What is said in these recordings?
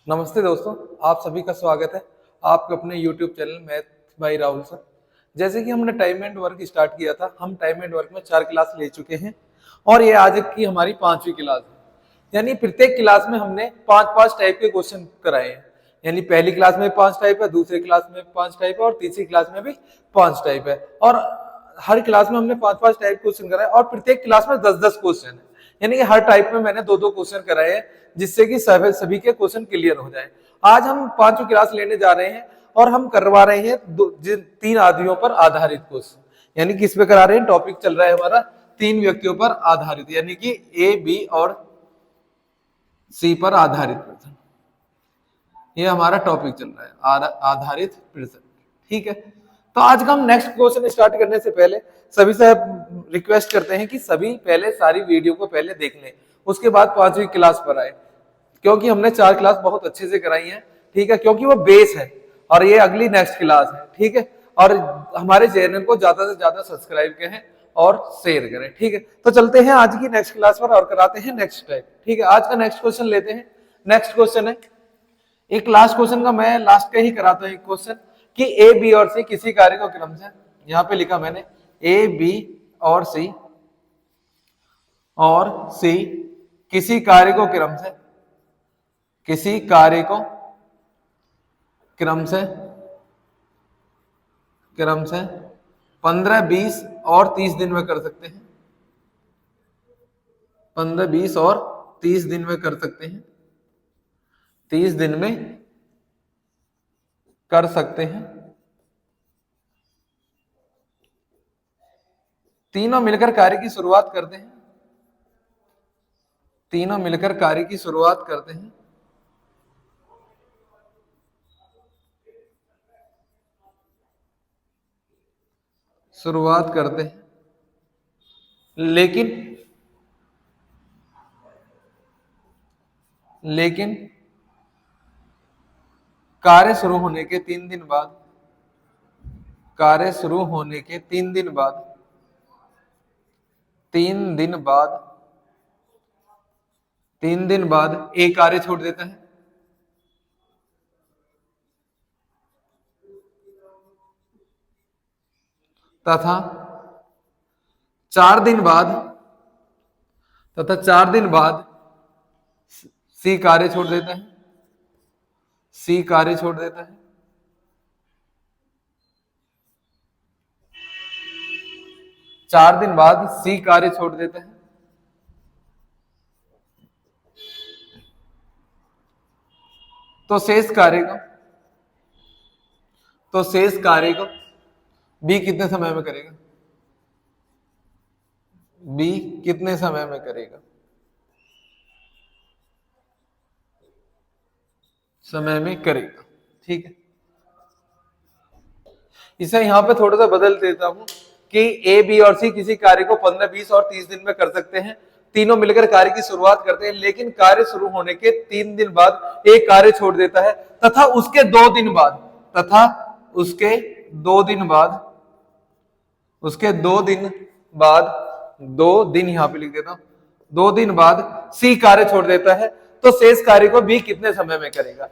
नमस्ते दोस्तों, आप सभी का स्वागत है आपके अपने YouTube channel math bye Rahul sir. जैसे कि हमने टाइम एंड वर्क स्टार्ट किया था, हम टाइम एंड वर्क में 4 क्लास ले चुके हैं और ये आज की हमारी 5वीं क्लास है। यानी प्रत्येक क्लास में हमने 5-5 टाइप के क्वेश्चन कराए हैं। यानी पहली क्लास में 5 टाइप है, दूसरी क्लास में 5 टाइप है और तीसरी क्लास में भी 5 टाइप है। और हर क्लास में हमने 5-5 टाइप क्वेश्चन कराए और प्रत्येक क्लास में 10-10 क्वेश्चन है। यानी कि हर टाइप में मैंने 2-2 क्वेश्चन कराए हैं, जिससे कि सभी के क्वेश्चन क्लियर हो जाए। आज हम 5वीं क्लास लेने जा रहे हैं और हम करवा रहे हैं 3 आदमियों पर आधारित क्वेश्चन। यानी कि इस पे करा रहे हैं, टॉपिक चल रहा है हमारा 3 व्यक्तियों पर आधारित, यानी कि ए, बी और सी पर आधारित प्रश्न। ये हमारा टॉपिक चल रहा है आधारित प्रश्न। ठीक है, तो आज का हम नेक्स्ट क्वेश्चन स्टार्ट करने से पहले सभी से रिक्वेस्ट करते हैं कि सभी पहले सारी वीडियो को पहले देख लें, उसके बाद 5वीं क्लास पर आए, क्योंकि हमने 4 क्लास बहुत अच्छे से कराई है। ठीक है, क्योंकि वो बेस है और ये अगली नेक्स्ट क्लास है। ठीक है, और हमारे चैनल को ज्यादा से ज्यादा सब्सक्राइब करें और शेयर करें। ठीक है, तो चलते हैं आज की नेक्स्ट क्लास पर और कराते हैं नेक्स्ट टाइप। ठीक है, आज का नेक्स्ट क्वेश्चन लेते हैं। नेक्स्ट क्वेश्चन है, एक लास्ट क्वेश्चन का मैं लास्ट का ही कराता हूं एक क्वेश्चन कि ए, बी और सी किसी कार्य को क्रम से, यहां पे लिखा मैंने ए, बी और सी किसी कार्य को क्रम से, किसी कार्य को क्रम से 15, 20 और 30 दिन में कर सकते हैं। 15, 20 और 30 दिन में कर सकते हैं। 30 दिन में कर सकते हैं। तीनों मिलकर कार्य की शुरुआत करते हैं। तीनों मिलकर कार्य की शुरुआत करते हैं। शुरुआत करते हैं, लेकिन कार्य शुरू होने के 3 दिन बाद, कार्य शुरू होने के 3 दिन बाद, 3 दिन बाद, 3 दिन बाद एक कार्य छोड़ देता है तथा 4 दिन बाद, 4 दिन बाद सी कार्य छोड़ देता है। सी कार्य छोड़ देता है। 4 दिन बाद सी कार्य छोड़ देता है। तो शेष कार्य को बी कितने समय में करेगा? बी कितने समय में करेगा? समय में करेगा। ठीक है, इसे यहां पे थोड़ा सा बदल देता हूं कि ए, बी और सी किसी कार्य को 15, 20 और 30 दिन में कर सकते हैं। तीनों मिलकर कार्य की शुरुआत करते हैं, लेकिन कार्य शुरू होने के 3 दिन बाद एक कार्य छोड़ देता है तथा उसके 2 दिन बाद, तथा उसके 2 दिन बाद, उसके 2 दिन बाद, 2 दिन यहां पे लिख देता हूं, 2 दिन बाद सी कार्य छोड़ देता है। तो शेष कार्य को बी कितने समय में करेगा?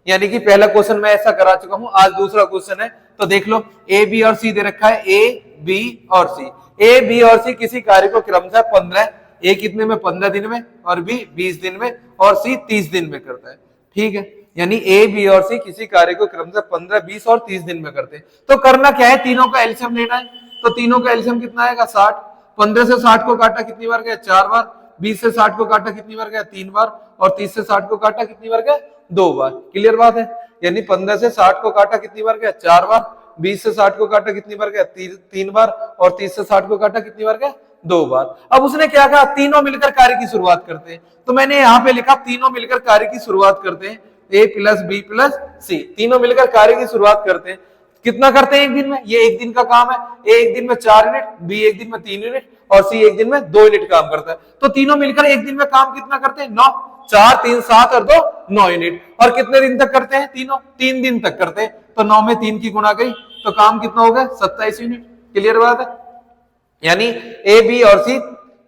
यानी कि पहला क्वेश्चन मैं ऐसा करा चुका हूं, आज दूसरा क्वेश्चन है। तो देख लो, ए, बी और सी दे रखा है, ए, बी और सी। ए, बी और सी किसी कार्य को क्रमशः 15, ए कितने में 15 दिन में, और बी 20 दिन में, और सी 30 दिन में करता है। ठीक है, यानी ए, बी और सी किसी कार्य को क्रमशः 15, 20 और 30 दिन में करते हैं। तो करना क्या है, तीनों का एलसीएम लेना है। तो तीनों का एलसीएम कितना आएगा? 60। 15 से 60 को काटा कितनी बार गया? 4 बार। 20 से 60 को काटा कितनी बार गया? 3 बार। और 30 से 60 को काटा कितनी बार गया? 2 बार। क्लियर बात है? यानी 15 से 60 को काटा कितनी बार गया? 4 बार। 20 से 60 को काटा कितनी बार गया? 3 बार। और 30 से 60 को काटा कितनी बार गया? 2 बार। अब उसने क्या कहा? तीनों मिलकर कार्य की शुरुआत करते हैं। तो मैंने यहां पे लिखा तीनों मिलकर कार्य की शुरुआत करते हैं, ए प्लस बी प्लस सी, तीनों मिलकर कार्य की शुरुआत करते हैं। कितना करते हैं एक दिन में? ये एक दिन का काम है। ए एक दिन में 4 यूनिट, बी एक दिन में 3 यूनिट और सी एक दिन में 2 यूनिट काम करता है। तो तीनों मिलकर एक दिन में काम कितना करते हैं? 9। 4, 3, 7 और 2 9 यूनिट। और कितने दिन तक करते हैं? तीनों 3 दिन तक करते हैं। तो 9 में 3 की गुणा गई तो काम कितना हो गया? 27 यूनिट। क्लियर बात है? यानी ए, बी और सी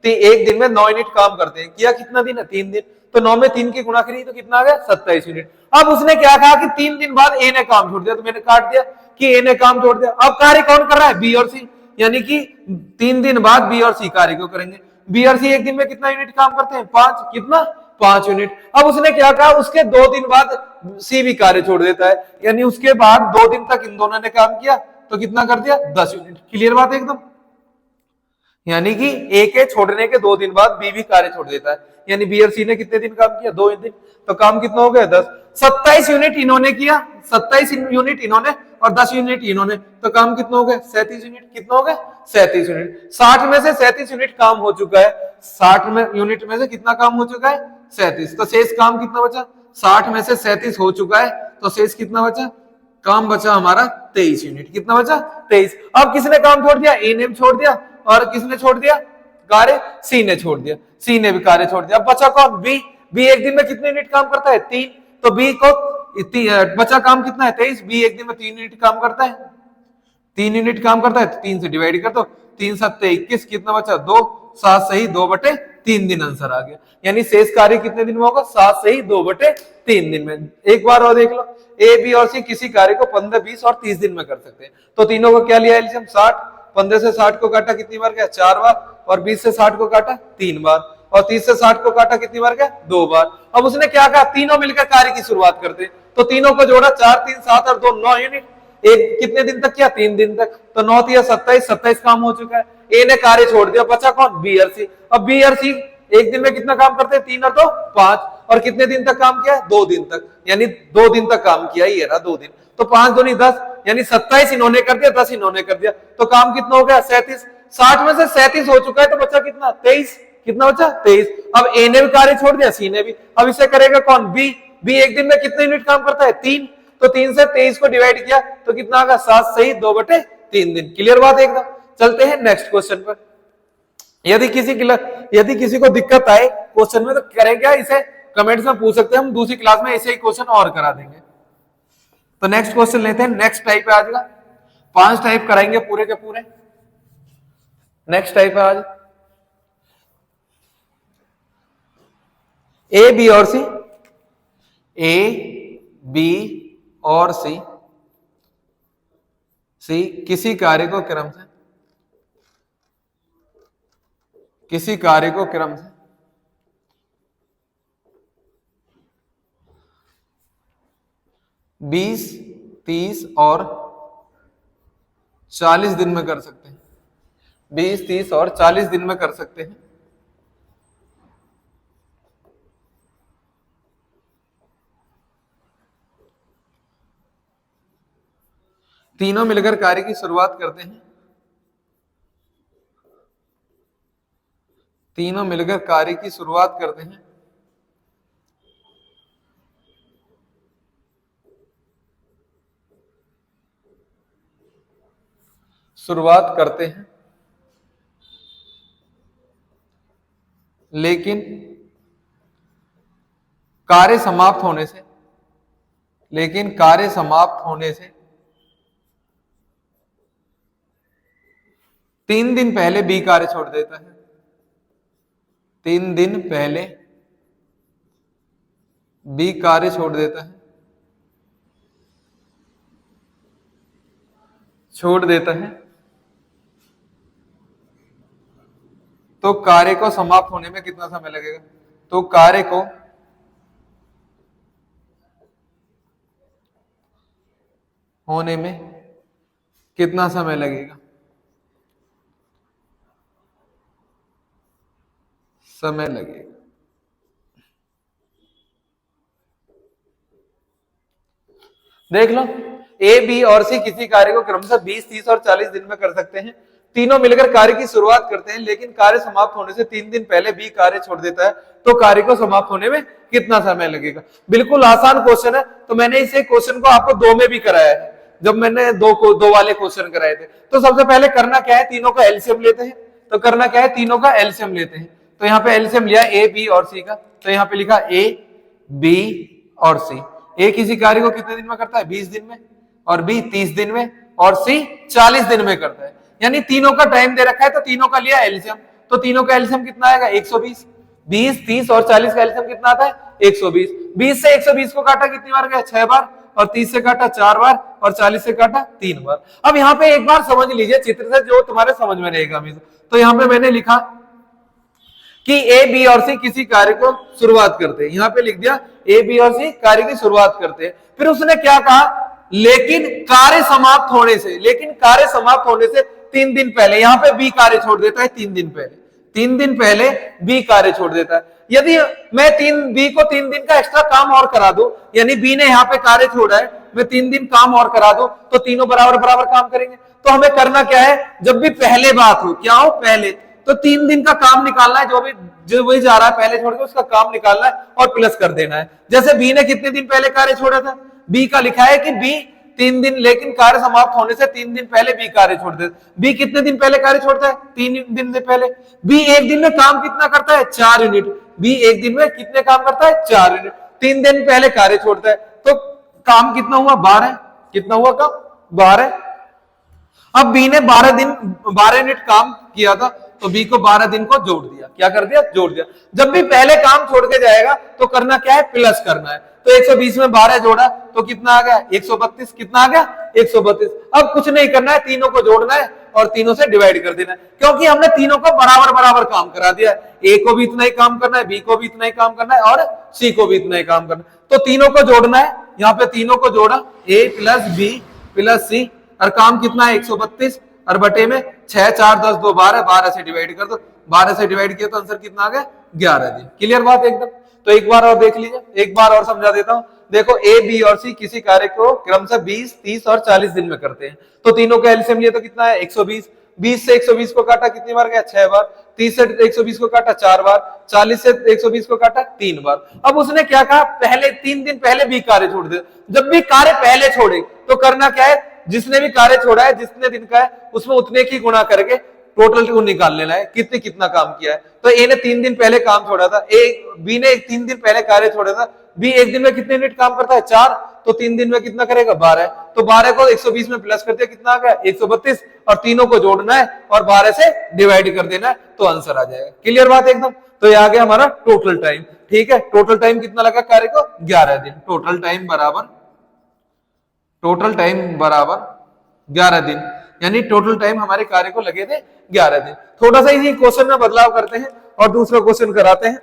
एक दिन में 9 यूनिट काम करते हैं। किया कितना दिन है? 3 दिन। तो 9 में 3 की गुणा करी तो कितना आ गया? 27 यूनिट। अब उसने क्या कहा कि 3 दिन बाद ए ने काम छोड़ दिया, तो मैंने काट दिया कि ए ने काम छोड़ दिया। अब कार्य कौन कर रहा है? बी और सी, यानी कि 3 दिन बाद बी और सी कार्य को करेंगे। बी और सी एक दिन में कितना यूनिट काम करते हैं? 5। कितना? 5 यूनिट। अब उसने क्या कहा? उसके 2 दिन बाद सी भी कार्य छोड़ देता है, यानी उसके बाद 2 दिन तक इन दोनों ने काम किया, तो कितना कर दिया? 10 यूनिट। क्लियर बात है एकदम? यानी कि ए के छोड़ने के 2 दिन बाद बी भी कार्य छोड़ देता है, यानी बी और सी ने कितने दिन काम किया? 2 दिन। तो काम कितना हो गया? 10। 27 यूनिट इन्होंने किया, 27 यूनिट इन्होंने और 10 यूनिट इन्होंने, तो काम कितना हो गया? 37 यूनिट। कितना हो गया? 37 यूनिट। 60 में से 37 यूनिट काम हो चुका है। 60 में यूनिट में से कितना काम हो चुका है? 37। तो शेष काम कितना बचा? 60 में से 37 हो चुका है, तो शेष कितना बचा? काम बचा हमारा 23 यूनिट। कितना बचा? 23। अब किसने काम छोड़ दिया? ए ने भी छोड़ दिया, और किसने छोड़ दिया कार्य? सी ने छोड़ दिया। सी ने भी कार्य छोड़ दिया। अब बचा कौन? बी। बी एक दिन में कितने यूनिट काम करता है? 3। तो बी को बचा काम कितना है? 23। बी एक दिन में 3 यूनिट काम करता है, 3 यूनिट काम करता है, तो 3 से डिवाइड कर दो। 3 7 21। कितना बचा? 2। 7 सही 2/3 दिन आंसर आ गया। यानी शेष कार्य कितने दिन में होगा? 7 सही 2/3 दिन में। एक बार और देख लो, ए बी और सी किसी कार्य को 15 20 और 30 दिन में कर सकते हैं। तो तीनों को क्या लिया एलसीएम? 60। 15 से 60 को काटा कितनी बार गया? 4 बार। और 20 से 60 को काटा 3 बार। और 30 से 60 को काटा कितनी बार गया? 2 बार। अब उसने क्या कहा? तीनों मिलकर कार्य की शुरुआत करते हैं। तो तीनों को जोड़ा, 4 3 7 और 2 9 यूनिट। एक कितने दिन तक किया? 3 दिन तक। तो 9 3 27, 27 काम हो चुका है। ए ने कार्य छोड़ दिया, बचा कौन? बी और सी। अब बी और सी एक दिन में कितना काम करते हैं? 3 और 2 5। और कितने दिन तक काम किया? 2 दिन तक, यानी 2 दिन तक काम किया, ये रहा 2 दिन। तो 5 दूनी 10, यानी 27 इन्होंने कर दिया, 10 इन्होंने कर दिया, तो काम कितना हो गया? 37। 60 में से 37 हो चुका है, तो बचा कितना? 23। कितना बचा? 23। अब ए ने भी कार्य छोड़ दिया, सी ने भी। अब इसे करेगा कौन? बी। बी एक दिन में कितने यूनिट काम करता है? 3। तो 3 से 23 को डिवाइड किया तो कितना आगा? 7 सही 2/3 दिन। क्लियर बात है एकदम? चलते हैं नेक्स्ट क्वेश्चन पर। यदि किसी को दिक्कत आए क्वेश्चन में, तो करें क्या? इसे कमेंट्स में पूछ सकते हैं, हम दूसरी क्लास में ऐसे ही क्वेश्चन और करा देंगे। तो नेक्स्ट क्वेश्चन लेते हैं। नेक्स्ट टाइप है आज का, 5 टाइप कराएंगे पूरे के पूरे। नेक्स्ट टाइप है आज ए बी और सी। ए बी और सी किसी कार्य को क्रम से 20 30 और 40 दिन में कर सकते हैं। 20 30 और 40 दिन में कर सकते हैं। तीनों मिलकर कार्य की शुरुआत करते हैं। तीनों मिलकर कार्य की शुरुआत करते हैं। शुरुआत करते हैं, लेकिन कार्य समाप्त होने से 3 दिन पहले बी कार्य छोड़ देता है। 3 दिन पहले बी कार्य छोड़ देता है, तो कार्य को समाप्त होने में कितना समय लगेगा? तो कार्य को होने में कितना समय लगेगा? समय लगेगा। देख लो, ए बी और सी किसी कार्य को क्रमशः 20 30 और 40 दिन में कर सकते हैं। तीनों मिलकर कार्य की शुरुआत करते हैं, लेकिन कार्य समाप्त होने से 3 दिन पहले बी कार्य छोड़ देता है, तो कार्य को समाप्त होने में कितना समय लगेगा? बिल्कुल आसान क्वेश्चन है। तो मैंने इसे क्वेश्चन को आपको 2 में भी कराया है। जब मैंने 2 वाले क्वेश्चन कराए थे, तो सबसे पहले करना क्या है? तीनों का एलसीएम लेते हैं। तो करना क्या है? तीनों का एलसीएम लेते हैं। तो यहाँ पे एलसीएम लिया ए बी और सी का, तो यहाँ पे लिखा ए बी और सी। ए किसी कार्य को कितने दिन में करता है? 20 दिन में, और बी 30 दिन में, और सी 40 दिन में करता है। यानी तीनों का टाइम दे रखा है, तो तीनों का लिया एलसीएम। तो तीनों का एलसीएम कितना आएगा 120। 20, 30 और 40 का एलसीएम कितना आता है 120। 20 से 120 को काटा कितनी बार गया 6 बार, और 30 से काटा 4 बार, और 40 से काटा 3 बार। अब यहाँ पे एक बार समझ लीजिए चित्र से, जो तुम्हारे समझ में रहेगा। तो यहाँ पे मैंने लिखा कि ए, बी और सी किसी कार्य को शुरुआत करते हैं। यहाँ पे लिख दिया ए, बी और सी कार्य की शुरुआत करते हैं। फिर उसने क्या कहा, लेकिन कार्य समाप्त होने से, लेकिन कार्य समाप्त होने से 3 दिन पहले। यहाँ पे बी कार्य छोड़ देता है 3 दिन पहले, 3 दिन पहले बी कार्य छोड़ देता है। यदि मैं बी को 3 दिन का एक्स्ट्रा काम और करा दूं, यानी बी ने यहाँ पे कार्य छोड़ा है, मैं 3 दिन काम और करा दूं, तो तीनों बराबर बराबर काम करेंगे। तो हमें करना क्या है, जब भी पहले बात हो, क्या हो पहले, तो 3 दिन का काम निकालना है, जो वही जा रहा है पहले छोड़ के उसका काम निकालना है और प्लस कर देना है। जैसे बी ने कितने दिन पहले कार्य छोड़ा था, बी का लिखा है कि बी 3 दिन, लेकिन कार्य समाप्त होने से 3 दिन पहले बी कार्य छोड़ देता है। बी कितने दिन पहले कार्य छोड़ता है 3 दिन पहले। बी एक दिन में काम कितना करता है 4 यूनिट। बी एक दिन में कितने काम करता है 4 यूनिट। 3 दिन पहले कार्य छोड़ता है, तो काम कितना हुआ 12। कितना हुआ काम 12। अब बी ने 12 यूनिट काम किया था, तो बी को 12 दिन को जोड़ दिया। क्या कर दिया, जोड़ दिया। जब भी पहले काम छोड़ के जाएगा तो करना क्या है, प्लस करना है। तो 120 में 12 जोड़ा तो कितना आ गया 132। कितना आ गया 132। अब कुछ नहीं करना है, तीनों को जोड़ना है और तीनों से डिवाइड कर देना है, क्योंकि हमने तीनों को बराबर बराबर काम करा दिया है। ए को भी इतना ही काम करना है, बी को भी इतना ही काम करना है, और सी को भी इतना ही काम करना है। तो तीनों को जोड़ना है। यहाँ पे तीनों को जोड़ा, ए प्लस बी प्लस सी, और काम कितना है 132, और बटे में 6, 4, 10, 2, 12, 12 से डिवाइड कर दो। 12 से डिवाइड किया तो आंसर कितना आ गया 11 दिन। क्लियर बात एकदम। तो एक बार और देख लीजिए, एक बार और समझा देता हूं। देखो ए, बी और सी किसी कार्य को क्रमशः 20, 30 और 40 दिन में करते हैं। तो तीनों का एलसीएम लिया तो कितना है 120। 20 से 120 को काटा कितनी बार गया 6 बार। 30 से 120 को काटा 4 बार। 40 से 120 को काटा 3 बार। अब उसने क्या कहा, पहले 3 दिन पहले बी कार्य छोड़ दे। जब भी कार्य पहले छोड़े तो करना क्या है, जिसने भी कार्य छोड़ा है जितने दिन का है उसमें उतने की गुणा करके टोटल को निकाल लेना है, कितने कितना काम किया है। तो ए ने 3 दिन पहले काम छोड़ा था, बी ने 3 दिन पहले कार्य छोड़ा था। बी एक दिन में कितने यूनिट काम करता है 4, तो 3 दिन में कितना करेगा 12। तो 12 को 120 में प्लस कर दिया, कितना आ गया 132, और तीनों को जोड़ना है और 12 से डिवाइड कर देना है, तो आंसर आ जाएगा। क्लियर बात एकदम। तो ये आ गया हमारा टोटल टाइम। ठीक है, टोटल टाइम कितना लगा कार्य को 11 दिन। टोटल टाइम बराबर 11 दिन, यानी टोटल टाइम हमारे कार्य को लगे थे 11 दिन। थोड़ा सा इसी क्वेश्चन में बदलाव करते हैं और दूसरा क्वेश्चन कराते हैं।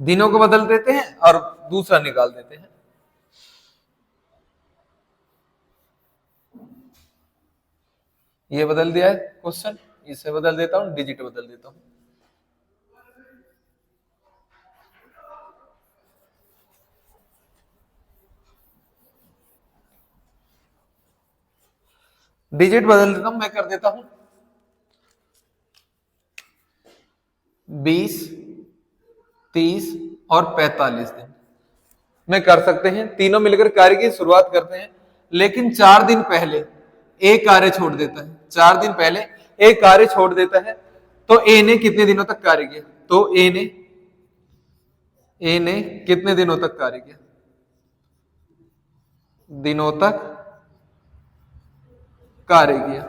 दिनों को बदल देते हैं और दूसरा निकाल देते हैं। ये बदल दिया है क्वेश्चन, इसे बदल देता हूं, डिजिट बदल देता हूं। डिजिट बदल देता हूं, मैं कर देता हूं 20, 30 और 45 दिन में कर सकते हैं। तीनों मिलकर कार्य की शुरुआत करते हैं, लेकिन 4 दिन पहले एक कार्य छोड़ देता है। 4 दिन पहले एक कार्य छोड़ देता है। तो ए ने कितने दिनों तक कार्य किया, तो ए ने कितने दिनों तक कार्य किया, दिनों तक कार्य किया।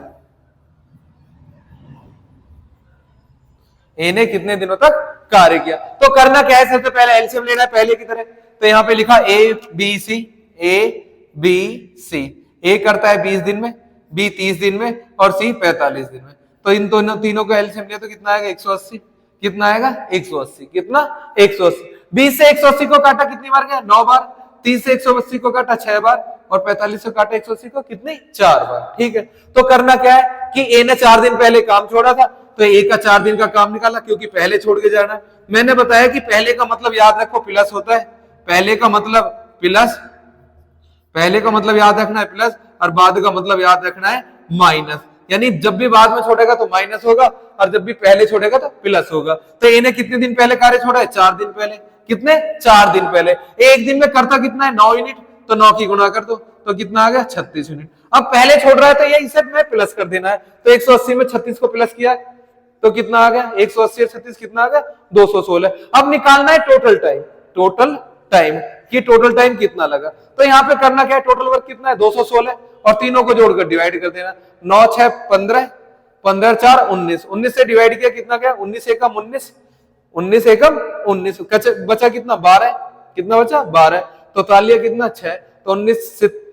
ए ने कितने दिनों तक कार्य किया। तो करना क्या है, सबसे पहले एलसीएम लेना है पहले की तरह। तो यहां पे लिखा A B C, A B C. ए करता है 20 दिन में, बी 30 दिन में, और सी 45 दिन में। तो इन दोनों तीनों को एलसीएम लिया तो कितना आएगा 180। कितना आएगा 180। कितना 180। 20 से 180 को काटा कितनी बार गया 9 बार। 30 से 180 को काटा 6 बार, और 45 से काटा 180 को कितनी 4 बार। ठीक है, तो करना क्या है कि ए ने 4 दिन पहले काम छोड़ा था, तो ए का 4 दिन का काम निकाला, क्योंकि पहले छोड़ के जाना है। मैंने बताया कि पहले का मतलब याद रखो प्लस होता है। पहले का मतलब प्लस, पहले का मतलब याद रखना है प्लस, और बाद का मतलब याद रखना है माइनस। यानी जब भी बाद में छोड़ेगा तो माइनस होगा, और जब भी पहले छोड़ेगा तो प्लस होगा। तो ए ने कितने दिन पहले कार्य छोड़ा है 4 दिन पहले। कितने 4 दिन पहले। एक दिन में करता कितना है 9 यूनिट, तो 9 की गुणा कर दो तो कितना आ गया 36 यूनिट। अब पहले छोड़ रहा है तो ये इसे में प्लस कर देना है। तो 180 में 36 को प्लस किया तो कितना आ गया 180 और 36 कितना आ गया 216। अब निकालना है टोटल टाइम। टोटल टाइम कि टोटल टाइम कितना लगा। तो यहाँ पे करना क्या है, टोटल वर्क कितना है 216, और तीनों को जोड़कर डिवाइड कर देना। 9 6 15, 15 4 19, 19 से डिवाइड किया कितना क्या, 19 एकम 19, 19 एकम 19, बचा कितना 12, कितना बचा 12, तो तालिया कितना 6, तो 19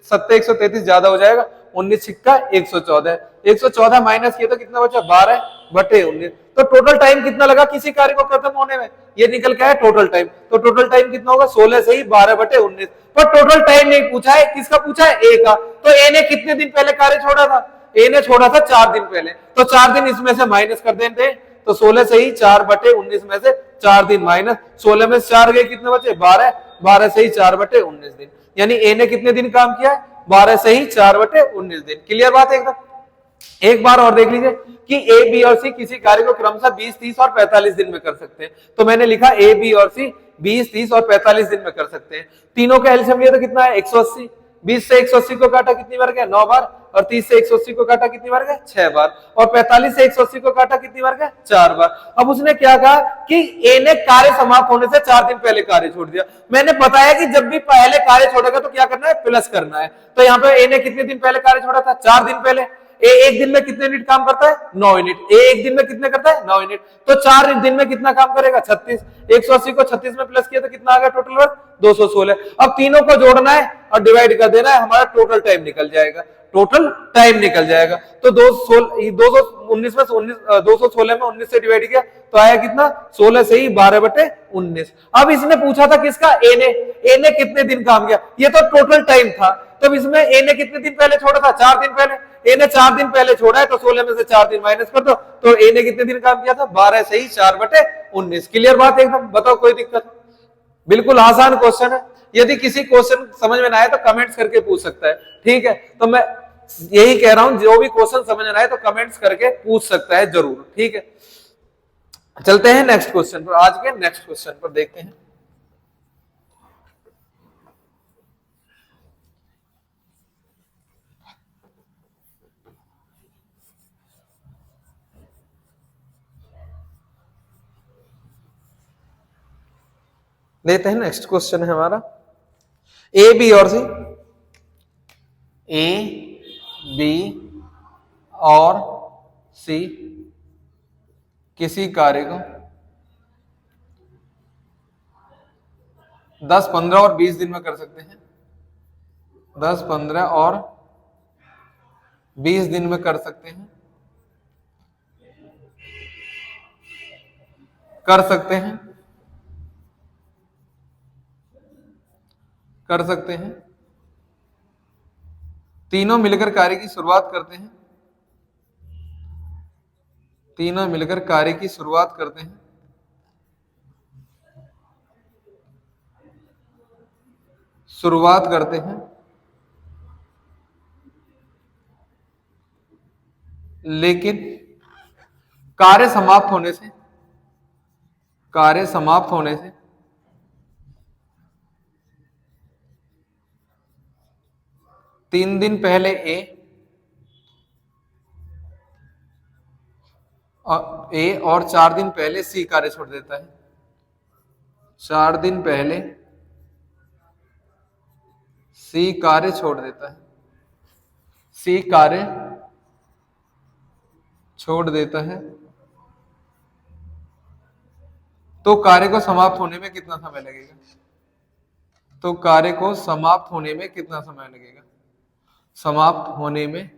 7 133 ज्यादा हो जाएगा, 19 छिक्का 114, 114 माइनस किया तो कितना बचा 12 बटे 19। तो टोटल टाइम कितना लगा किसी कार्य को खत्म होने में, ये निकल के आया टोटल टाइम। तो टोटल टाइम कितना होगा 16 से ही 12 बटे 19। पर टोटल टाइम नहीं पूछा है, किसका पूछा है, ए का। तो ए ने कितने दिन पहले कार्य छोड़ा था, ए ने छोड़ा था 4 दिन पहले, तो 4 दिन इसमें से माइनस कर देते, तो 16 से ही 4 बटे 19 में से 4 दिन माइनस, 16 में से 4 गए कितने बचे 12, 12 से ही 4 बटे 19 दिन, यानी ए ने कितने दिन काम किया है 12 से ही 4 बटे 19 दिन। क्लियर बात है एकदम। एक बार और देख लीजिए कि ए बी और सी किसी कार्य को क्रमशः 20 30 और 45 दिन में कर सकते हैं। तो मैंने लिखा ए बी और सी 20 30 और 45 दिन में कर सकते हैं। तीनों का एलसीएम लिया तो कितना है 180, 20 से 180 को काटा कितनी बार गया 9 बार, और 30 से 180 को काटा कितनी बार गया 6 बार, और 45 से 180 को काटा कितनी बार गया 4 बार। अब उसने क्या कहा कि ए ने कार्य समाप्त होने से 4 दिन पहले कार्य छोड़ दिया। मैंने बताया कि जब भी पहले कार्य छोड़ेगा तो क्या करना है, प्लस करना है। तो यहाँ पे ए ने कितने दिन पहले कार्य छोड़ा था 4 दिन पहले। ए एक दिन में कितने यूनिट काम करता है 9 यूनिट, ए एक दिन में कितने करता है 9 यूनिट, तो 4 दिन में कितना काम करेगा 36, 180 को 36 में प्लस किया तो कितना आ गया टोटल वर्क 216। अब तीनों को जोड़ना है और डिवाइड कर देना है, हमारा टोटल टाइम निकल जाएगा, टोटल टाइम निकल जाएगा। तो 219 में 216 में 19 से डिवाइड किया तो आया कितना 16 से ही 12 बटे 19। अब इसने पूछा था किसका, ए ने कितने दिन काम किया, ये तो टोटल टाइम था। तब इसमें ए ने कितने दिन पहले छोड़ा था 4 दिन पहले, ए ने 4 दिन पहले छोड़ा है तो 16 में से 4 दिन माइनस कर दो, तो ए ने कितने दिन काम किया था 12 से ही 4 बटे 19। क्लियर बात एकदम, बताओ कोई दिक्कत? बिल्कुल आसान क्वेश्चन है, यदि किसी क्वेश्चन समझ में ना आए तो कमेंट्स करके पूछ सकता है, ठीक है। तो मैं यही कह रहा हूं, जो भी क्वेश्चन समझ में आए तो कमेंट्स करके पूछ सकता है जरूर, ठीक है। चलते हैं नेक्स्ट क्वेश्चन पर, आज के नेक्स्ट क्वेश्चन पर देखते हैं। लेते हैं नेक्स्ट क्वेश्चन है हमारा, ए बी और सी, ए बी और सी किसी कार्य को 10 15 और 20 दिन में कर सकते हैं, 10 15 और 20 दिन में कर सकते हैं, कर सकते हैं, तीनों मिलकर कार्य की शुरुआत करते हैं, तीनों मिलकर कार्य की शुरुआत करते हैं, लेकिन कार्य समाप्त होने से 3 दिन पहले ए और 4 दिन पहले सी कार्य छोड़ देता है, 4 दिन पहले सी कार्य छोड़ देता है, सी कार्य छोड़ देता है, तो कार्य को समाप्त होने में कितना समय लगेगा, तो कार्य को समाप्त होने में कितना समय लगेगा, समाप्त होने में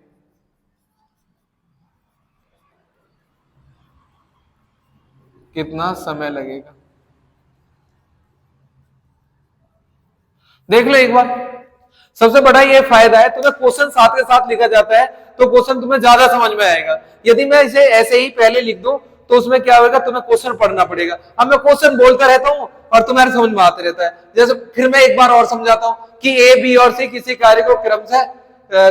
कितना समय लगेगा। देख लो एक बार, सबसे बड़ा ये फायदा है, तुम्हें क्वेश्चन साथ के साथ लिखा जाता है तो क्वेश्चन तुम्हें ज्यादा समझ में आएगा। यदि मैं इसे ऐसे ही पहले लिख दूं तो उसमें क्या होगा, तुम्हें क्वेश्चन पढ़ना पड़ेगा। अब मैं क्वेश्चन बोलता रहता हूं और तुम्हारे समझ में आते रहता है। जैसे फिर मैं एक बार और समझाता हूं कि ए बी और सी किसी कार्य को क्रमशः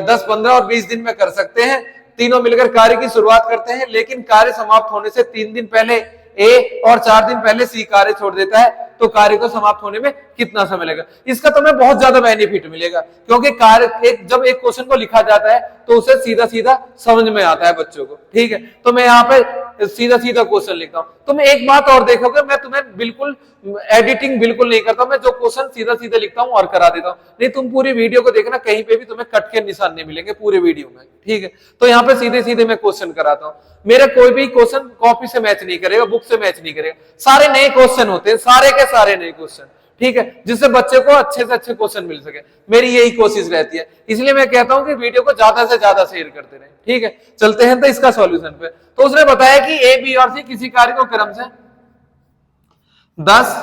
10 15 और 20 दिन में कर सकते हैं, तीनों मिलकर कार्य की शुरुआत करते हैं, लेकिन कार्य समाप्त होने से 3 दिन पहले ए और 4 दिन पहले सी कार्य छोड़ देता है, तो कार्य को समाप्त होने में कितना समय लगेगा। इसका तुम्हें बहुत ज्यादा बेनिफिट मिलेगा, क्योंकि जब एक क्वेश्चन को लिखा जाता है तो उसे सीधा सीधा समझ में आता है बच्चों को, ठीक है। तो मैं यहाँ पे सीधा सीधा क्वेश्चन लिखता हूं। तुम एक बात और देखोगे, मैं तुम्हें बिल्कुल एडिटिंग बिल्कुल नहीं करता, मैं जो क्वेश्चन सीधा सीधा लिखता हूं और करा देता हूं। नहीं, तुम पूरी वीडियो को देखना, कहीं पे भी तुम्हें कट के निशान नहीं मिलेंगे पूरे वीडियो में, ठीक है। तो यहाँ पे सीधे सीधे मैं क्वेश्चन कराता हूँ। मेरा कोई भी क्वेश्चन कॉपी से मैच नहीं करेगा, बुक से मैच नहीं करेगा, सारे नए क्वेश्चन होते हैं, सारे के सारे नए क्वेश्चन, ठीक है, जिससे बच्चे को अच्छे से अच्छे क्वेश्चन मिल सके। मेरी यही कोशिश रहती है, इसलिए मैं कहता हूं कि वीडियो को ज्यादा से ज्यादा शेयर करते रहे, ठीक है। चलते हैं तो इसका सॉल्यूशन पे। तो उसने बताया कि ए, बी और सी किसी कार्य को क्रम से 10,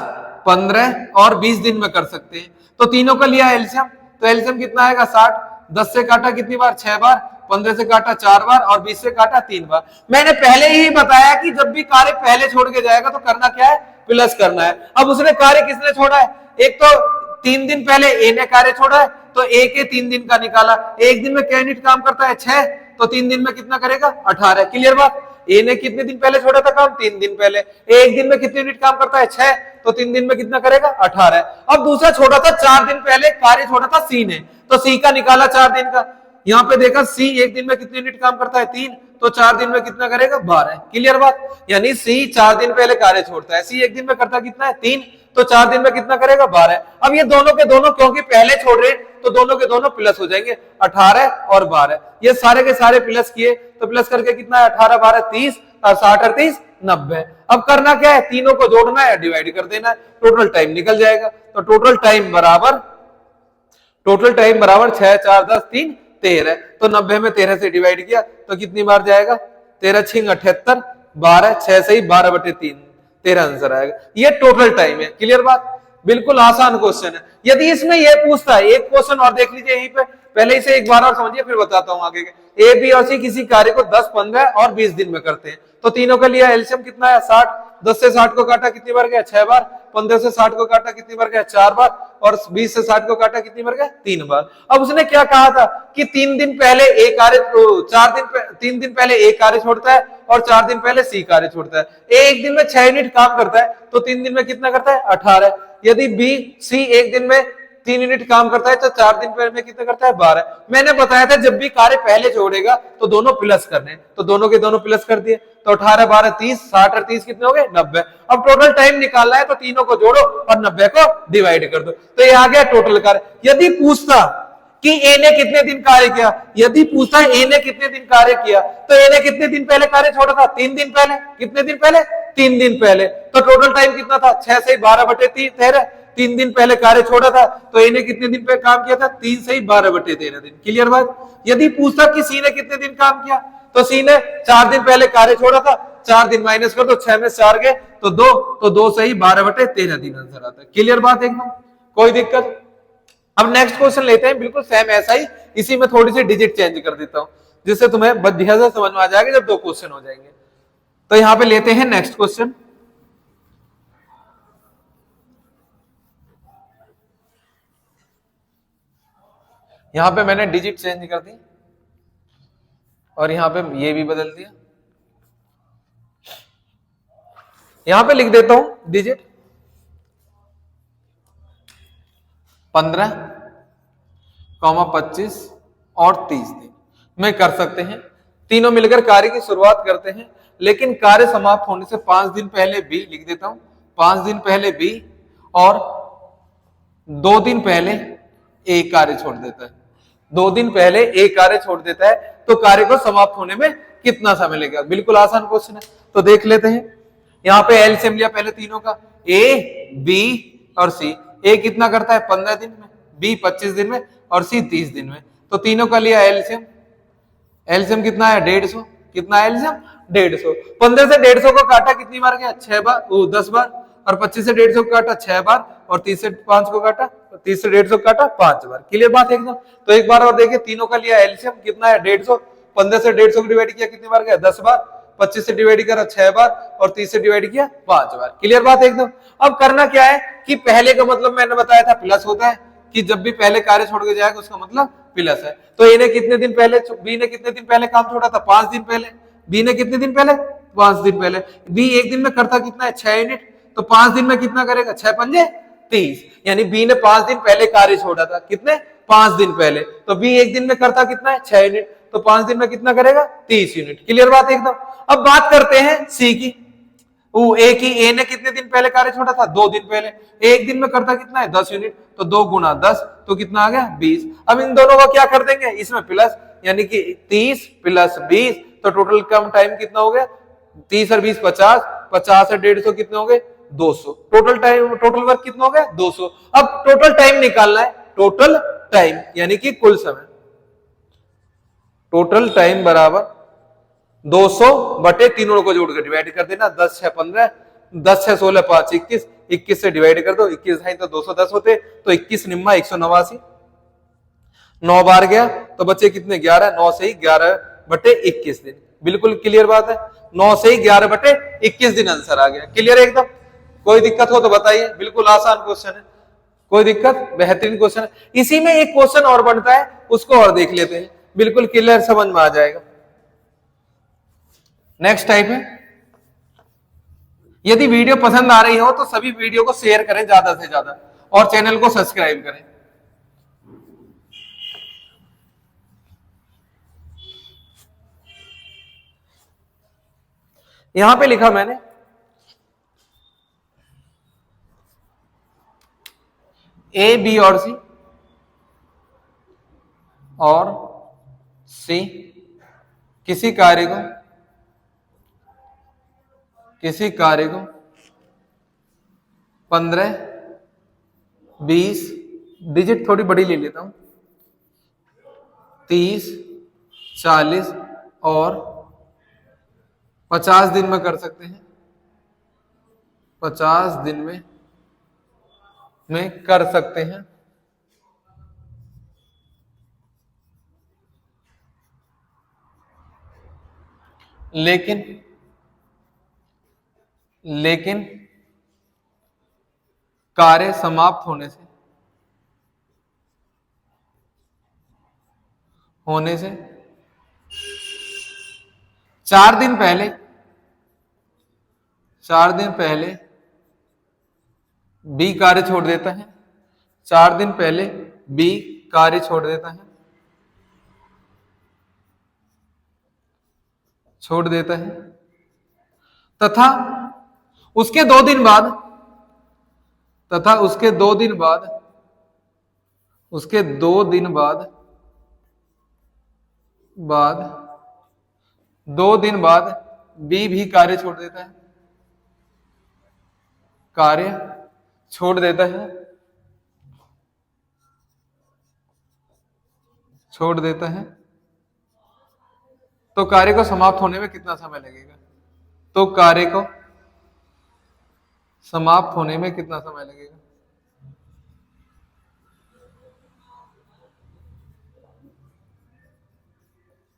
15 और 20 दिन में कर सकते हैं। तो तीनों का लिया एलसीएम, तो एलसीएम कितना आएगा 60। 10 से काटा कितनी बार, 6 बार। 15 से काटा 4 बार और 20 से काटा 3 बार। मैंने पहले ही बताया कि जब भी कार्य पहले छोड़ के जाएगा तो करना क्या है, प्लस करना है। अब उसने कार्य किसने छोड़ा है, एक तो 3 दिन पहले ए ने कार्य छोड़ा है, तो ए के 3 दिन का निकाला। एक दिन में क्या यूनिट काम करता है, 6, तो 3 दिन में कितना करेगा, 18। क्लियर बात। ए ने कितने दिन पहले छोड़ा था काम, 3 दिन पहले। एक दिन में कितने यूनिट काम करता है, 6, तो 3 दिन में कितना करेगा, 18। अब दूसरा छोड़ा था 4 दिन पहले, कार्य छोड़ा था सी ने, तो सी का निकाला 4 दिन का। यहाँ पे देखा सी एक दिन में कितने यूनिट काम करता है, 3, तो 4 दिन में कितना करेगा, 12। क्लियर बात। यानी सी 4 दिन पहले कार्य छोड़ता है, सी एक दिन में करता कितना है, 3, तो 4 दिन में कितना करेगा, 12। अब ये दोनों के दोनों क्योंकि पहले छोड़ रहे तो दोनों के दोनों प्लस हो जाएंगे, 18 और 12। ये सारे के सारे प्लस किए, तो प्लस करके कितना है, 18 12 30 और 60 और 30 90। अब करना क्या है, तीनों को जोड़ना है, डिवाइड कर देना है, टोटल टाइम निकल जाएगा। तो टोटल टाइम बराबर 6 4 10 3 13। तो 90 में 13 से डिवाइड किया तो कितनी बार जाएगा, 13 6 78, 12 6 से 12/3, 13 आंसर आएगा। ये टोटल टाइम है। क्लियर बात। बिल्कुल आसान क्वेश्चन है। यदि इसमें यह पूछता है, एक क्वेश्चन और देख लीजिए यहीं पे, पहले इसे एक बार और समझिए फिर बताता हूं आगे के। ए, बी और सी किसी कार्य को 10, 15 और 20 दिन में करते हैं। तो तीनों का लिया एलसीएम कितना है, 60। 10 से 60 को काटा कितनी बार गया, 6 बार। 15 से 60 को काटा कितनी बार गया, 4 बार। और 20 से 60 को काटा कितनी बार गया, 3 बार। अब उसने क्या कहा था कि 3 दिन पहले ए कार्य, 3 दिन पहले ए कार्य छोड़ता है और 4 दिन पहले सी कार्य छोड़ता है। ए एक दिन में 6 यूनिट काम करता है, तो 3 दिन में कितना करता है, 18। यदि बी सी एक दिन में 3 यूनिट काम करता है, तो 4 दिन पहले में कितना करता है, 12। मैंने बताया था जब भी कार्य पहले छोड़ेगा तो दोनों प्लस करने, तो दोनों के दोनों प्लस कर दिए। तो 18 12 30, 60 और 30 कितने हो गए, 90। अब टोटल टाइम निकालना है, तो तीनों को जोड़ो और 90 को डिवाइड कर दो, तो ये आ गया टोटल कार्य। यदि पूछता कि ए ने कितने दिन कार्य किया, यदि पूछता है ए ने कितने दिन कार्य किया, तो ए ने कितने दिन पहले कार्य छोड़ा था, 3 दिन पहले। कितने दिन पहले, 3 दिन पहले। तो टोटल टाइम कितना था, 6 से 12/13। 3 दिन पहले कार्य छोड़ा था, तो ए ने कितने दिन पे काम किया था, 3 से 12/13 दिन। क्लियर बात। यदि पूछता कि सी ने कितने दिन काम किया, तो सी ने 4 दिन पहले कार्य छोड़ा था, 4 दिन माइनस कर दो, 6 में 4 गए तो 2, तो 2 से ही 12/13 दिन आंसर आता है। क्लियर बात एकदम, कोई दिक्कत। अब नेक्स्ट क्वेश्चन लेते हैं, बिल्कुल सेम ऐसा ही, इसी में थोड़ी सी डिजिट चेंज कर देता हूं, जिससे तुम्हें बढ़िया से समझ में आ जाएगा जब 2 क्वेश्चन हो जाएंगे। तो यहां पे लेते हैं नेक्स्ट क्वेश्चन। यहां पे मैंने डिजिट चेंज कर दी और यहां पे ये भी बदल दिया। यहां पे लिख देता हूं डिजिट 15, 25 और 30 दिन में कर सकते हैं। तीनों मिलकर कार्य की शुरुआत करते हैं, लेकिन कार्य समाप्त होने से 5 दिन पहले बी, लिख देता हूं 5 दिन पहले बी और 2 दिन पहले ए कार्य छोड़ देता है। 2 दिन पहले ए कार्य छोड़ देता है, तो कार्य को समाप्त होने में कितना समय लगेगा। बिल्कुल आसान क्वेश्चन है, तो देख लेते हैं। यहां पे एलसीएम लिया पहले तीनों का, ए बी और सी। ए कितना करता है, 15 दिन में, बी 25 दिन में और सी 30 दिन में। तो तीनों का लिया एलसीएम। एलसीएम कितना है, 150। कितना है एलसीएम, 150। 15 से 150 को काटा कितनी बार गया, 6 बार, 10 बार। और 25 से 150 को काटा 6 बार और 30 से 5 को काटा, 30 से 150 को काटा 5 बार। क्लियर बात एकदम। तो एक बार और देखिए, तीनों का लिया एलसीएम कितना है, 150। 15 से 150 को डिवाइड किया कितनी बार गया, 10 बार। 25 से डिवाइड करा 6 बार और 30 से डिवाइड किया 5 बार। क्लियर बात एकदम। अब करना क्या है कि पहले का मतलब मैंने बताया था प्लस होता है, कि जब भी पहले कार्य छोड़ के जाएगा उसका मतलब प्लस है। तो ए ने कितने दिन पहले, बी ने कितने दिन पहले काम छोड़ा था, 5 दिन पहले। बी ने कितने दिन पहले, 5 दिन पहले। बी एक दिन में करता कितना है, 6 यूनिट। तो 5 दिन में कितना करेगा, 6 पंजे 30। यानी बी ने 5 दिन पहले कार्य छोड़ा था, कितने, 5 दिन पहले। तो बी एक दिन में करता कितना है, 6 यूनिट। तो 5 दिन में कितना करेगा 30 यूनिट। क्लियर बात एकदम। अब बात करते हैं सी की। ए की, ए ने कितने दिन पहले कार्य छोड़ा था 2 दिन पहले। एक दिन में करता कितना है 10 यूनिट, तो 2 गुना 10 तो कितना आ गया 20। अब इन दोनों को क्या कर देंगे, इसमें प्लस, यानी कि 30 प्लस 20 तो टोटल कम टाइम कितना हो गया 30 और 20 50, 50 और 150 कितने हो गए 200। टोटल टाइम, टोटल वर्क कितना हो गया 200। अब टोटल टाइम निकालना है, टोटल टाइम यानी कि कुल समय। टोटल टाइम बराबर 200 बटे तीनों को जोड़कर डिवाइड कर देना, 10 6 15, 10 6 16 5 21, 21 से डिवाइड कर दो, 21 है तो 210 होते, तो 21 निम्मा 189, 9 बार गया तो बच्चे कितने 11, 9 से ही 11 बटे 21 दिन। बिल्कुल क्लियर बात है, 9 से ही 11 बटे 21 दिन आंसर आ गया। क्लियर है एकदम। कोई दिक्कत हो तो बताइए, बिल्कुल आसान क्वेश्चन है, कोई दिक्कत, बेहतरीन क्वेश्चन है। इसी में एक क्वेश्चन और बनता है, उसको और देख लेते हैं, बिल्कुल क्लियर समझ में आ जाएगा। नेक्स्ट टाइप है, यदि वीडियो पसंद आ रही हो तो सभी वीडियो को शेयर करें ज्यादा से ज्यादा और चैनल को सब्सक्राइब करें। यहां पे लिखा मैंने ए बी और सी, और सी किसी कार्य को 15 20, डिजिट थोड़ी बड़ी ले लेता हूं, 30 40 और 50 दिन में कर सकते हैं, 50 दिन में कर सकते हैं। लेकिन कार्य समाप्त होने से 4 दिन पहले बी कार्य छोड़ देता है, 4 दिन पहले बी कार्य छोड़ देता है तथा उसके 2 दिन बाद बी भी कार्य छोड़ देता है, तो कार्य को समाप्त होने में कितना समय लगेगा? तो कार्य को समाप्त होने में कितना समय लगेगा?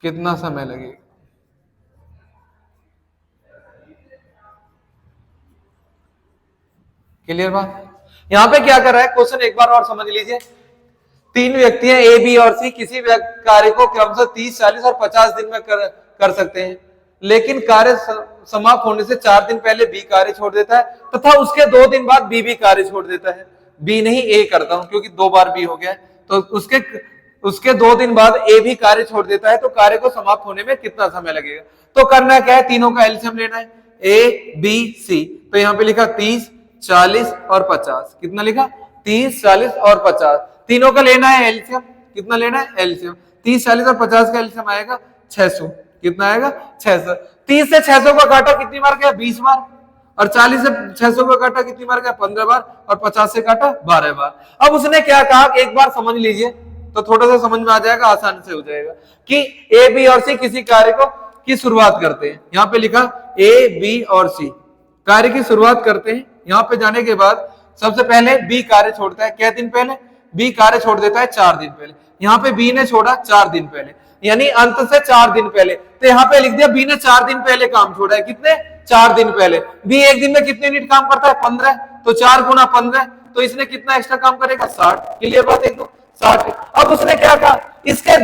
कितना समय लगेगा? क्लियर बात? यहां पे क्या कर रहा है क्वेश्चन, एक बार और समझ लीजिए। 3 व्यक्ति हैं ए बी और सी, किसी कार्य को क्रमशः 30 40 और 50 दिन में कर सकते हैं, लेकिन कार्य समाप्त होने से 4 दिन पहले बी कार्य छोड़ देता है तथा उसके 2 दिन बाद बी भी कार्य छोड़ देता है। बी नहीं ए करता हूं क्योंकि 2 बार बी हो गया, तो उसके 2 दिन बाद ए भी कार्य छोड़ देता है, तो कार्य को समाप्त होने में कितना समय लगेगा? तो करना क्या है, तीनों का एलसीएम लेना है, ए बी सी। तो यहां पे लिखा 30 40 और 50, कितना लिखा 30 40 और 50, तीनों का लेना है एलसीएम। कितना लेना है एलसीएम? 30 40 और 50 का एलसीएम आएगा 600। कितना आएगा 600। 30 से 600 का काटा कितनी बार गया 20 बार, और 40 से 600 का काटा कितनी बार गया 15 बार, और 50 से काटा 12 बार। अब उसने क्या कहा, एक बार समझ लीजिए तो थोड़ा सा समझ में आ जाएगा, आसान से हो जाएगा कि ए बी और सी किसी कार्य को की शुरुआत करते हैं। यहां पे लिखा ए बी और सी कार्य की शुरुआत करते हैं। यहां पे जाने के बाद सबसे पहले बी कार्य छोड़ता है, क्या दिन पहले? बी कार्य छोड़ देता है 4 दिन पहले। यहां पे बी ने छोड़ा 4 दिन पहले, यानी अंत से 4 दिन पहले, तो यहां पे लिख दिया बी ने 4 दिन पहले काम छोड़ा है। कितने? 4 दिन पहले। बी एक दिन में कितने यूनिट काम करता है 15, तो 4 गुना 15, तो इसने कितना एक्स्ट्रा काम करेगा 60। क्लियर बात है? 60। अब उसने क्या कहा, इसके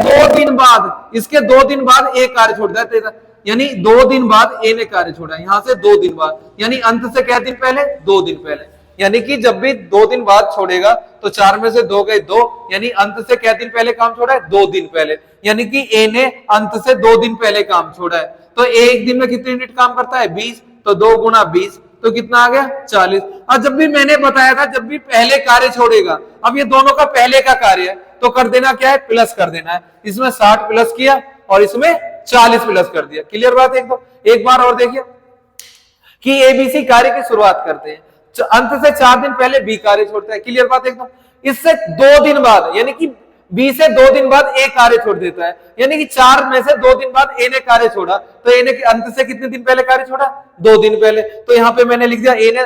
2 दिन बाद एक कार्य छोड़ देता है, यानी 2 दिन बाद ए ने कार्य छोड़ा, यहां से 2 दिन बाद, यानी अंत से क्या दिन पहले 2 दिन पहले। यानी कि जब भी 2 दिन बाद छोड़ेगा तो 4 में से 2 गए 2, यानी अंत से क्या दिन पहले काम छोड़ा है? 2 दिन पहले। यानी कि ए ने अंत से 2 दिन पहले काम छोड़ा है। तो एक दिन में कितने यूनिट काम करता है? 20। तो 2 गुना 20 तो कितना आ गया? 40। और जब भी मैंने बताया था जब भी पहले कार्य छोड़ेगा, अब ये दोनों का पहले का कार्य है तो कर देना क्या है? प्लस कर देना है। इसमें 60 प्लस किया और इसमें 40 प्लस कर दिया। क्लियर बात है एकदम? एक बार और देखिए कि एबीसी कार्य की शुरुआत करते हैं, अंत से 4 दिन पहले बी कार्य छोड़ता है। क्लियर बात एकदम? इससे 2 दिन बाद यानी कि बी से 2 दिन बाद ए कार्य छोड़ देता है, यानी कि 4 में से 2 दिन बाद ए ने कार्य छोड़ा, तो ए ने अंत से कितने दिन पहले कार्य छोड़ा? 2 दिन पहले। तो यहां पे मैंने लिख दिया ए ने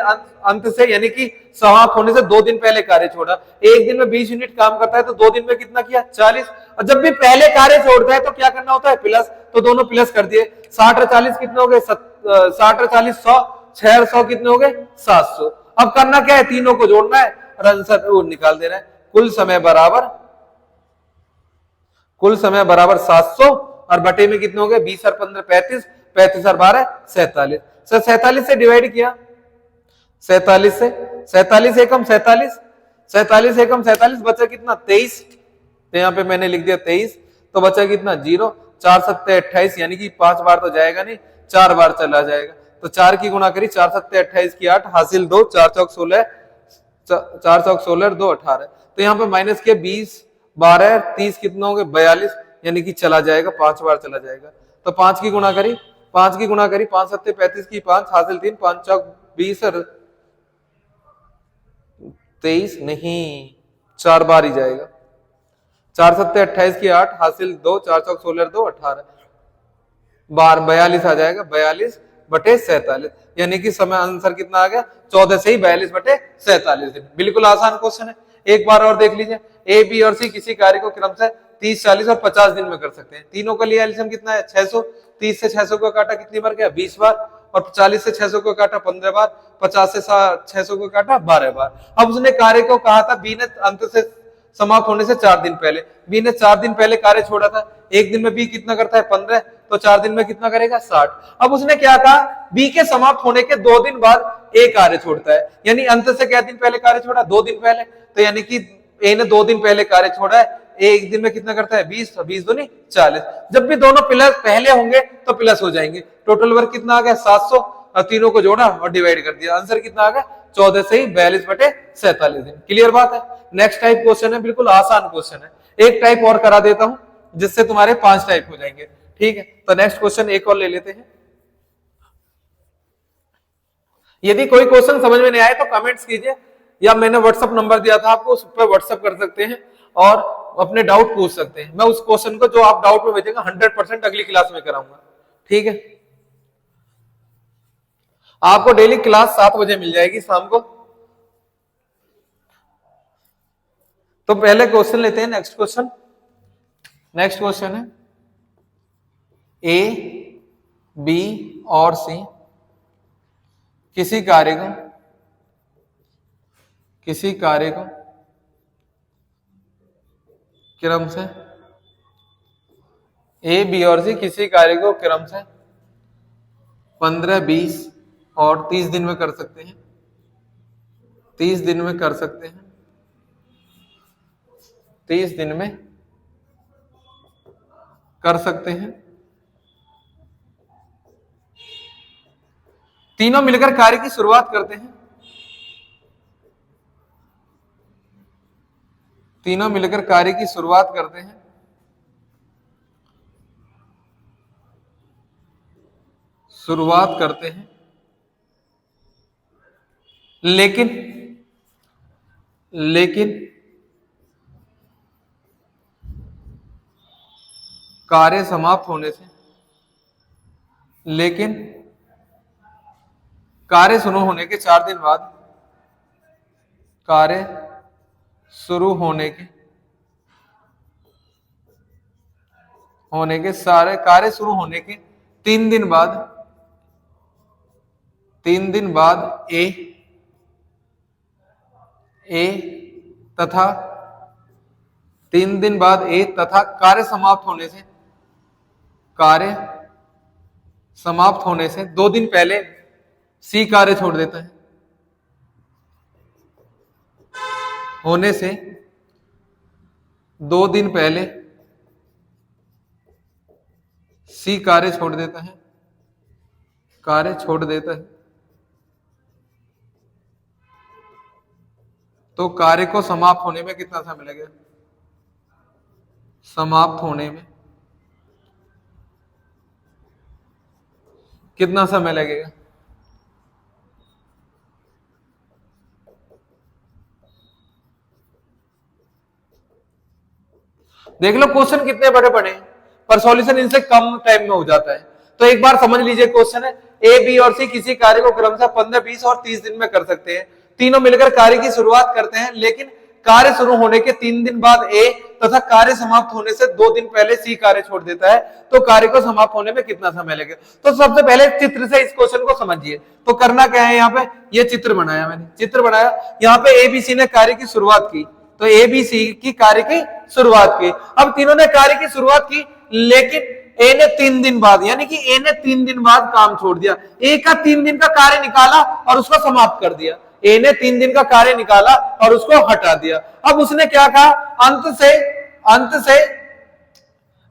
अंत से यानी कि समाप्त होने से 2 दिन पहले कार्य छोड़ा। एक दिन में 20 यूनिट काम करता है तो 2 दिन में कितना किया? 40। और जब भी पहले कार्य छोड़ता है तो क्या करना होता है? प्लस। तो दोनों प्लस कर दिए। 60 और 40 कितने हो गए? 60 और 40 100, 6 और 100 कितने हो गए? 700। अब करना क्या है? तीनों को जोड़ना है और आंसर वो निकाल देना है। कुल समय बराबर 700 और बटे में कितने हो गए? 20 और 15 35, 35 और 12 47। सर 47 से डिवाइड किया, 47 से, 47 एकम 47, 47 एकम 47 बचा कितना? 23। तो यहाँ पे मैंने लिख दिया 23। तो बचा कितना? 0। 4 सत्ते 28, यानी कि 5 बार तो जाएगा नहीं, 4 बार चला जाएगा। तो 4 की गुणा करी, 4 सत्ते 28 की 8 हासिल 2, 4 चौक 16, 4 चौक 16 2 18। तो यहाँ पे माइनस के 20 12 30 कितना हो गए? 42, यानी कि चला जाएगा, 5 बार चला जाएगा। तो 5 की गुणा करी, 5 सत्ते 35 की 5 हासिल 3, 5 चौक 20 और 23 नहीं, 4 बार ही जाएगा। 4 सत्ते 28 की 8 हासिल 2, 4 चौक 16 2 18 बार 42 आ जाएगा, 42 बटे 47, यानी कि समय आंसर कितना आ गया? 14 से ही 42 बटे 47 दिन। बिल्कुल आसान क्वेश्चन है। एक बार और देख लीजिए, ए बी और सी किसी कार्य को क्रमशः 30 40 और 50 दिन में कर सकते हैं। तीनों का लिए एलसीएम कितना है? 600। 30 से 600 को काटा कितनी बार गया? 20 बार। और 40 से 600 को काटा 15 बार। 50 से 600 को काटा 12 बार। अब उसने कार्य को कहा था बी ने अंत से समाप्त होने से 4 दिन पहले, बी ने 4 दिन पहले कार्य छोड़ा था। एक दिन में बी कितना करता है? 15। तो 4 दिन में कितना करेगा? 60। अब उसने क्या कहा? बी के समाप्त होने के 2 दिन बाद ए कार्य छोड़ता है, यानी अंत से क्या दिन पहले कार्य छोड़ा? 2 दिन पहले। तो यानी कि ए ने 2 दिन पहले कार्य छोड़ा है, ए एक दिन में कितना करता है? 20। 20 दूनी 40। जब भी दोनों प्लस पहले होंगे तो प्लस हो जाएंगे। टोटल वर्क कितना आ गया? 700। और तीनों को जोड़ा और डिवाइड कर दिया, आंसर कितना आ गया? 14 से ही 42 बटे 47 दिन। क्लियर बात है? नेक्स्ट टाइप क्वेश्चन है, बिल्कुल आसान क्वेश्चन है। एक टाइप और करा देता हूं जिससे तुम्हारे 5 टाइप हो जाएंगे। ठीक है, तो नेक्स्ट क्वेश्चन एक और ले लेते हैं। यदि कोई क्वेश्चन समझ में नहीं आए तो कमेंट्स कीजिए, या मैंने व्हाट्सएप नंबर दिया था आपको, उस पर व्हाट्सएप कर सकते हैं और अपने डाउट पूछ सकते हैं। मैं उस क्वेश्चन को जो आप डाउट में भेजेंगे 100% अगली क्लास में कराऊंगा। ठीक है, आपको डेली क्लास 7 बजे मिल जाएगी शाम को। तो पहले क्वेश्चन लेते हैं, नेक्स्ट क्वेश्चन है ए बी और सी किसी कार्य को क्रम से, ए बी और सी किसी कार्य को क्रम से 15 20 और 30 दिन में कर सकते हैं। 30 दिन में कर सकते हैं। 30 दिन में कर सकते हैं। तीनों मिलकर कार्य की शुरुआत करते हैं। तीनों मिलकर कार्य की शुरुआत करते हैं। शुरुआत करते हैं, लेकिन कार्य समाप्त होने से, लेकिन कार्य शुरू होने के 4 दिन बाद, कार्य शुरू होने कार्य शुरू होने के 3 दिन बाद, 3 दिन बाद ए तथा 3 दिन बाद ए तथा कार्य समाप्त होने से 2 दिन पहले सी कार्य छोड़ देता है। होने से 2 दिन पहले सी कार्य छोड़ देता है, कार्य छोड़ देता है, तो कार्य को समाप्त होने में कितना समय लगेगा? समाप्त होने में कितना समय लगेगा? देख लो क्वेश्चन कितने बड़े बड़े हैं, पर सॉल्यूशन इनसे कम टाइम में हो जाता है। तो एक बार समझ लीजिए, क्वेश्चन है ए, बी और सी किसी कार्य को क्रमशः 15, 20 और 30 दिन में कर सकते हैं। तीनों मिलकर कार्य की शुरुआत करते हैं, लेकिन कार्य शुरू होने के 3 दिन बाद ए तथा कार्य समाप्त होने से 2 दिन पहले सी कार्य छोड़ देता है, तो कार्य को समाप्त होने में कितना समय लगेगा? तो सबसे पहले चित्र से इस क्वेश्चन को समझिए। तो करना क्या है, यहाँ पे ये चित्र बनाया मैंने, चित्र बनाया, यहाँ पे ए बी सी ने कार्य की शुरुआत की, तो ए बी सी की कार्य की शुरुआत की। अब तीनों ने कार्य की शुरुआत की, लेकिन ए ने 3 दिन बाद, यानी कि ए ने 3 दिन बाद काम छोड़ दिया। ए का 3 दिन का कार्य निकाला और उसको समाप्त कर दिया। ए ने 3 दिन का कार्य निकाला और उसको हटा दिया। अब उसने क्या कहा,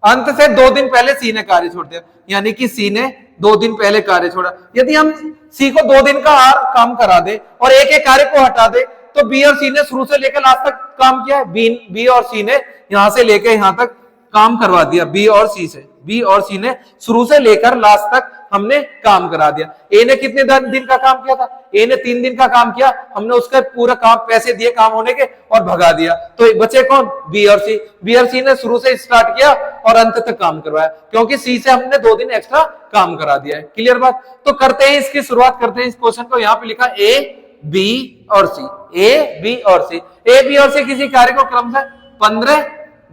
अंत से 2 दिन पहले सी ने कार्य छोड़ दिया, यानी कि सी ने 2 दिन पहले कार्य छोड़ा। यदि हम सी को 2 दिन का काम करा दे और एक एक कार्य को हटा दे, तो बी और सी ने शुरू से लेकर लास्ट तक काम किया है। बी और सी ने यहां से लेकर यहां तक काम करवा दिया, बी और सी ने शुरू से लेकर लास्ट तक हमने काम करा दिया। ए ने कितने दिन का काम किया था? ए ने 3 दिन का काम किया, हमने उसका पूरा काम, पैसे दिए काम होने के और भगा दिया। तो बचे कौन? बी और सी। बी और सी ने शुरू से स्टार्ट किया और अंत तक काम करवाया, क्योंकि सी से हमने 2 दिन एक्स्ट्रा काम करा दिया है। क्लियर बात? तो करते हैं, इसकी शुरुआत करते हैं। इस क्वेश्चन को यहाँ पे लिखा ए बी और सी, ए बी और सी। ए बी और सी किसी कार्य को क्रमशः 15,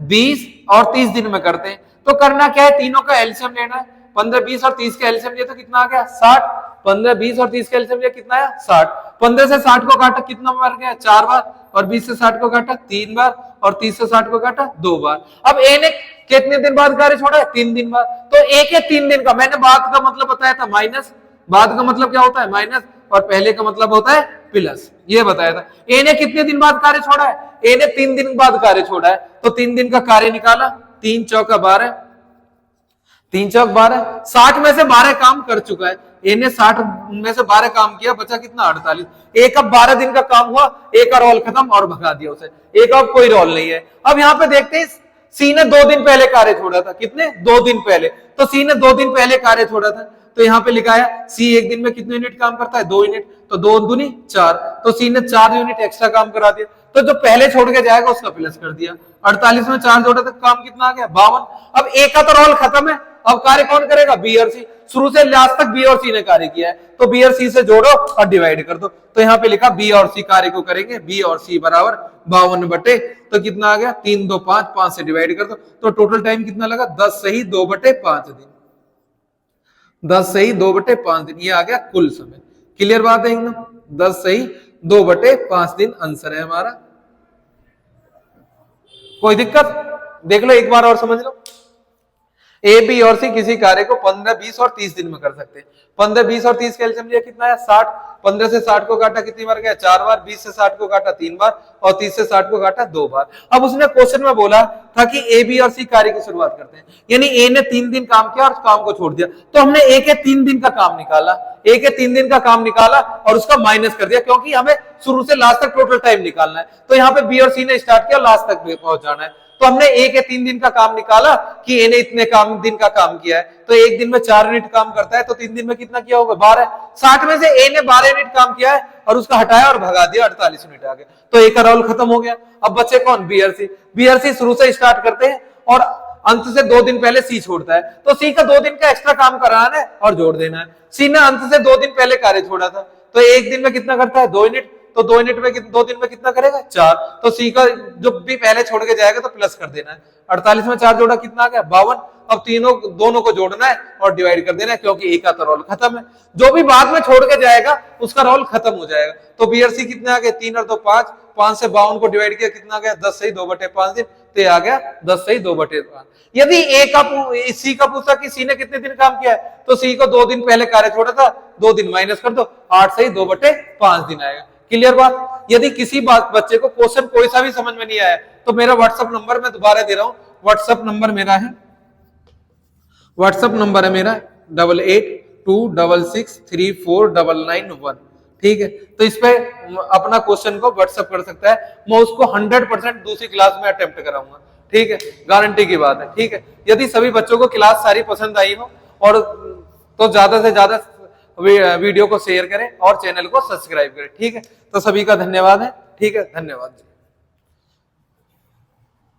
20 और 30 दिन में करते हैं। तो करना क्या है, तीनों का एलसीएम लेना है। 15, 20 और 30 का एलसीएम लिया तो कितना आ गया? 60। 15, 20 और 30 का एलसीएम लिया, कितना है? 60। 15 से 60 को काटा, कितना बार गया? 4 बार। और 20 से 60 को काटा 3 बार, और 30 से 60 को काटा 2 बार। अब ए ने कितने दिन बाद कार्य छोड़ा है? 3 दिन बाद। तो ए के 3 दिन का, मैंने बाद का मतलब बताया था माइनस, बाद का मतलब क्या होता है? माइनस, और पहले का मतलब होता है प्लस, ये बताया था। ए ने कितने दिन बाद कार्य छोड़ा है? ए ने 3 दिन बाद कार्य छोड़ा है, तो 3 दिन का कार्य निकाला, 3 चौका 12, 3 चौक 12, 60 में से 12 काम कर चुका है। ए ने 60 में से 12 काम किया, बचा कितना? 48। एक अब 12 दिन का काम हुआ, एक का रोल खत्म और भगा दिया उसे, एक अब कोई रोल नहीं है। अब यहाँ पे देखते हैं, सी ने 2 दिन पहले कार्य छोड़ा था। कितने? 2 दिन पहले। तो सी ने 2 दिन पहले कार्य छोड़ा था, तो यहाँ पे लिखा है सी एक दिन में कितने यूनिट काम करता है? 2 यूनिट। तो 2 दूनी 4, तो सी ने 4 यूनिट एक्स्ट्रा काम करा दिया। तो जो पहले छोड़ के जाएगा उसका प्लस कर दिया। 48 में 4 जोड़ा तक काम कितना आ गया? 52। अब ए का तो रोल खत्म है, अब कार्य कौन करेगा? बी और सी। शुरू से लास्ट तक बी और सी ने कार्य किया है, तो बी और सी से जोड़ो और डिवाइड कर दो। तो यहाँ पे लिखा बी और सी कार्य को करेंगे, बी और सी बराबर 52 बटे, तो कितना आ गया? 3, 2, 5, 5 से डिवाइड कर दो। तो टोटल टाइम कितना लगा? 10 सही 2 बटे 5 दिन। 10 सही 2 बटे 5 दिन, ये आ गया कुल समय। क्लियर बात है एकदम? 10 सही 2 बटे 5 दिन आंसर है हमारा। कोई दिक्कत? देख लो एक बार और समझ लो। ए बी और सी किसी कार्य को 15, 20 और 30 दिन में कर सकते हैं। 15, 20 और 30 का एलसीएम लिया, कितना है? 60। 15 से 60 को काटा कितनी बार गया? 4 बार। 20 से 60 को काटा 3 बार, और 30 से 60 को काटा 2 बार। अब उसने क्वेश्चन में बोला था कि ए बी और सी कार्य की शुरुआत करते हैं, यानी ए ने 3 दिन काम किया और काम को छोड़ दिया, तो हमने ए के 3 दिन का काम निकाला, ए के 3 दिन का काम निकाला और उसका माइनस कर दिया, क्योंकि हमें शुरू से लास्ट तक टोटल टाइम निकालना है। तो यहाँ पे बी और सी ने स्टार्ट किया, लास्ट तक पहुंच जाना है। तो हमने ए के 3 दिन का काम निकाला कि ए ने इतने दिन का काम किया है, तो एक दिन में 4 यूनिट काम करता है, तो 3 दिन में कितना किया होगा? 12। 60 में से ए ने 12 यूनिट काम किया है और उसका हटाया और भगा दिया, 48 यूनिट आ गए, तो ए का रोल खत्म हो गया। अब बच्चे कौन? बी और सी। बी और सी शुरू से स्टार्ट करते हैं और अंत से 2 दिन पहले सी छोड़ता है, तो सी का 2 दिन का एक्स्ट्रा काम कराना है और जोड़ देना है। सी ने अंत से 2 दिन पहले कार्य छोड़ा था, तो एक दिन में कितना करता है? 2 यूनिट। तो 2 यूनिट में 2 दिन में कितना करेगा? 4। तो सी का जो भी पहले छोड़ के जाएगा तो प्लस कर देना है। 48 में 4 जोड़ा कितना आ गया? 52। अब दोनों को जोड़ना है और डिवाइड कर देना है, क्योंकि ए का तो रोल खत्म है। जो भी बाद में छोड़ के जाएगा उसका रोल खत्म हो जाएगा। तो बी और सी कितने आ गए? 3 और 2 5, 5 से 52 को डिवाइड किया, कितना आ गया? 10 सही 2 बटे 5 दिन, तो आ गया 10 सही 2 बटे 5। यदि सी का पूछा कि सी ने कितने दिन काम किया है, तो सी को 2 दिन पहले कार्य छोड़ा था, 2 दिन माइनस कर दो, 8 सही 2 बटे 5 दिन आएगा। क्लियर बात। यदि किसी बात बच्चे को क्वेश्चन कोई सा भी समझ में नहीं आया तो मेरा व्हाट्सएप नंबर मैं दोबारा दे रहा हूं, व्हाट्सएप नंबर मेरा है, व्हाट्सएप नंबर है मेरा 8826634991। ठीक है, तो इस पे अपना क्वेश्चन को व्हाट्सएप कर सकता है, मैं उसको 100% दूसरी क्लास में अटेम्प्ट कराऊंगा। ठीक है, गारंटी की बात है। ठीक है, यदि सभी बच्चों को क्लास सारी पसंद आई हो और तो ज्यादा से ज्यादा वीडियो को शेयर करें और चैनल को सब्सक्राइब करें। ठीक है, तो सभी का धन्यवाद है। ठीक है, धन्यवाद।